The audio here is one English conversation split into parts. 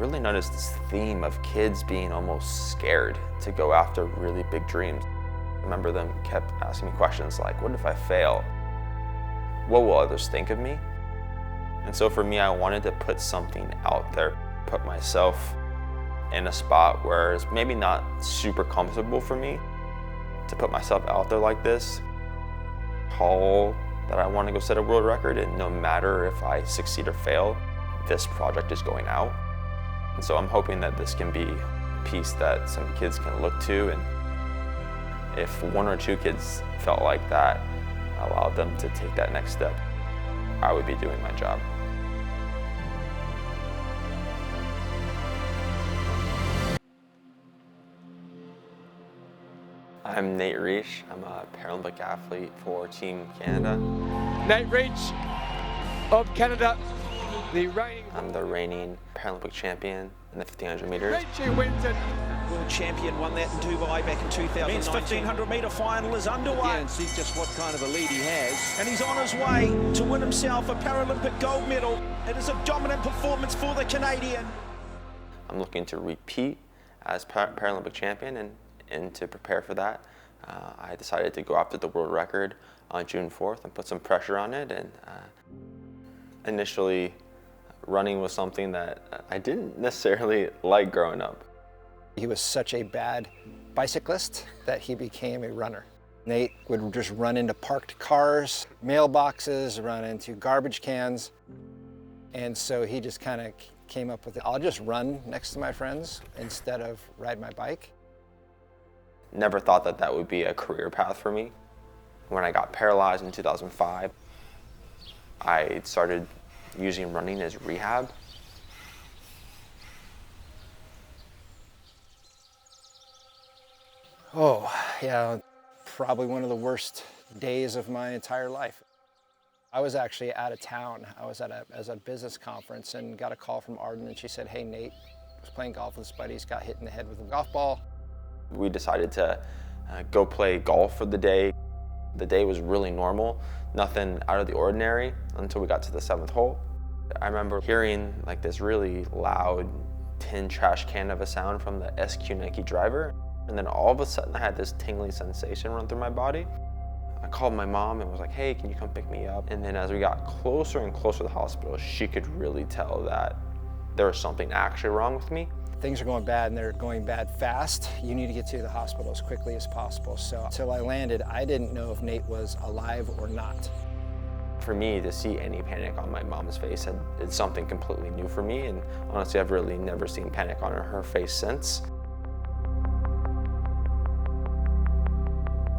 really noticed this theme of kids being almost scared to go after really big dreams. I remember them kept asking me questions like, what if I fail? What will others think of me? And so for me, I wanted to put something out there, put myself in a spot where it's maybe not super comfortable for me to put myself out there like this. Call that I want to go set a world record, and no matter if I succeed or fail, this project is going out. And so I'm hoping that this can be a piece that some kids can look to, and if one or two kids felt like that, allowed them to take that next step, I would be doing my job. I'm Nate Reach. I'm a Paralympic athlete for Team Canada. Nate Reach of Canada, I'm the reigning Paralympic champion in the 1500 meters. Reach wins it. World champion won that in Dubai back in 2019. Men's 1500 metre final is underway. Yeah, and see just what kind of a lead he has. And he's on his way to win himself a Paralympic gold medal. It is a dominant performance for the Canadian. I'm looking to repeat as Paralympic champion, and to prepare for that, I decided to go after the world record on June 4th and put some pressure on it. And initially, running was something that I didn't necessarily like growing up. He was such a bad bicyclist that he became a runner. Nate would just run into parked cars, mailboxes, run into garbage cans. And so he just kind of came up with it. I'll just run next to my friends instead of ride my bike. Never thought that that would be a career path for me. When I got paralyzed in 2005, I started using running as rehab. Oh, yeah, probably one of the worst days of my entire life. I was actually out of town. I was at a business conference and got a call from Arden, and she said, hey, Nate was playing golf with his buddies, got hit in the head with a golf ball. We decided to go play golf for the day. The day was really normal, nothing out of the ordinary until we got to the 7th hole. I remember hearing like this really loud tin trash can of a sound from the SQ Nike driver. And then all of a sudden I had this tingling sensation run through my body. I called my mom and was like, hey, can you come pick me up? And then as we got closer and closer to the hospital, she could really tell that there was something actually wrong with me. Things are going bad and they're going bad fast. You need to get to the hospital as quickly as possible. So until I landed, I didn't know if Nate was alive or not. For me to see any panic on my mom's face, it's something completely new for me. And honestly, I've really never seen panic on her face since.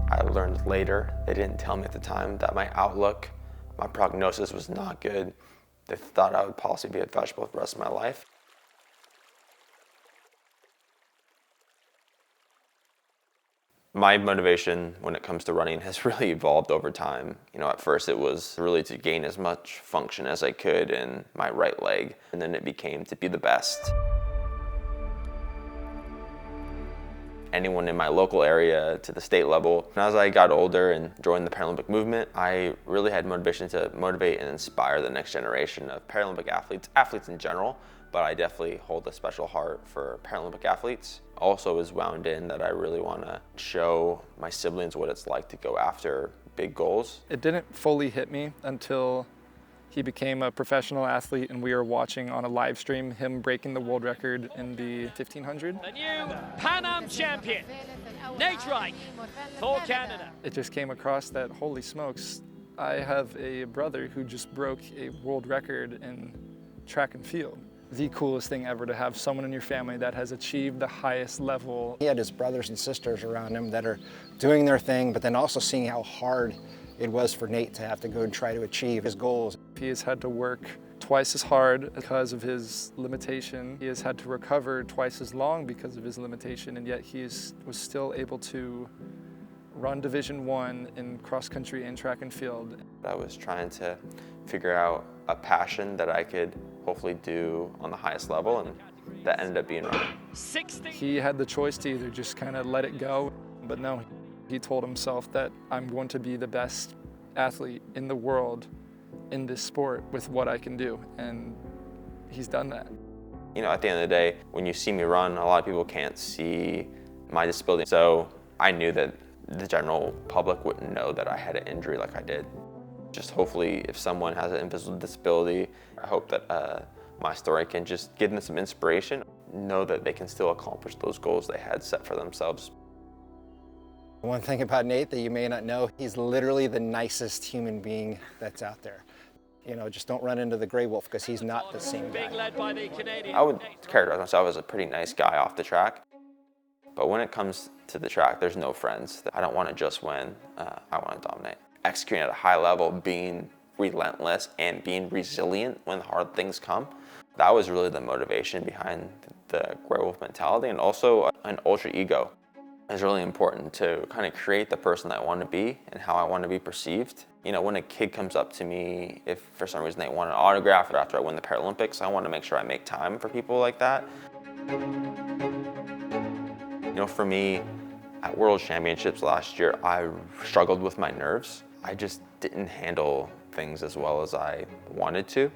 I learned later, they didn't tell me at the time, that my outlook, my prognosis was not good. They thought I would possibly be a vegetable for the rest of my life. My motivation when it comes to running has really evolved over time. You know, at first it was really to gain as much function as I could in my right leg, and then it became to be the best. Anyone in my local area to the state level. And as I got older and joined the Paralympic movement, I really had motivation to motivate and inspire the next generation of Paralympic athletes in general, but I definitely hold a special heart for Paralympic athletes. Also is wound in that I really want to show my siblings what it's like to go after big goals. It didn't fully hit me until he became a professional athlete and we were watching on a live stream him breaking the world record in the 1500. The new Pan Am champion, Nate Reich for Canada. It just came across that, holy smokes, I have a brother who just broke a world record in track and field. The coolest thing ever to have someone in your family that has achieved the highest level. He had his brothers and sisters around him that are doing their thing, but then also seeing how hard it was for Nate to have to go and try to achieve his goals. He has had to work twice as hard because of his limitation. He has had to recover twice as long because of his limitation, and yet he was still able to run Division I in cross country and track and field. I was trying to figure out a passion that I could hopefully do on the highest level, and that ended up being running. He had the choice to either just kind of let it go, but no, he told himself that I'm going to be the best athlete in the world in this sport with what I can do, and he's done that. You know, at the end of the day, when you see me run, a lot of people can't see my disability. So I knew that the general public wouldn't know that I had an injury like I did. Just hopefully, if someone has an invisible disability, I hope that my story can just give them some inspiration, know that they can still accomplish those goals they had set for themselves. One thing about Nate that you may not know, he's literally the nicest human being that's out there. You know, just don't run into the Graywolf because he's not the same guy. Being led by the Canadian. I would characterize myself as a pretty nice guy off the track, but when it comes to the track, there's no friends. I don't want to just win, I want to dominate. Executing at a high level, being relentless and being resilient when hard things come, that was really the motivation behind the Graywolf mentality, and also an ultra ego. It's really important to kind of create the person that I want to be and how I want to be perceived. You know, when a kid comes up to me, if for some reason they want an autograph or after I win the Paralympics, I want to make sure I make time for people like that. You know, for me, at World Championships last year, I struggled with my nerves. I just didn't handle things as well as I wanted to.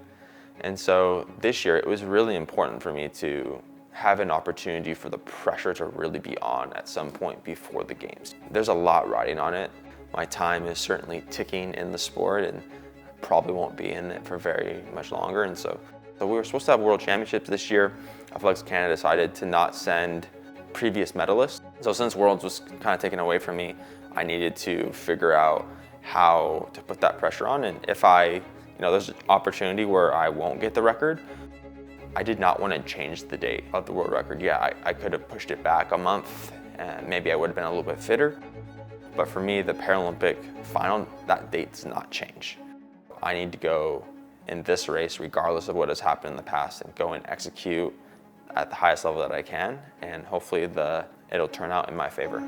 And so this year, it was really important for me to have an opportunity for the pressure to really be on at some point before the games. There's a lot riding on it. My time is certainly ticking in the sport and probably won't be in it for very much longer. And so we were supposed to have World Championships this year. Athletics Canada decided to not send previous medalists. So since Worlds was kind of taken away from me, I needed to figure out how to put that pressure on. And if there's an opportunity where I won't get the record, I did not want to change the date of the world record. Yeah, I could have pushed it back a month and maybe I would have been a little bit fitter. But for me, the Paralympic final, that date does not change. I need to go in this race, regardless of what has happened in the past, and go and execute at the highest level that I can. And hopefully it'll turn out in my favor.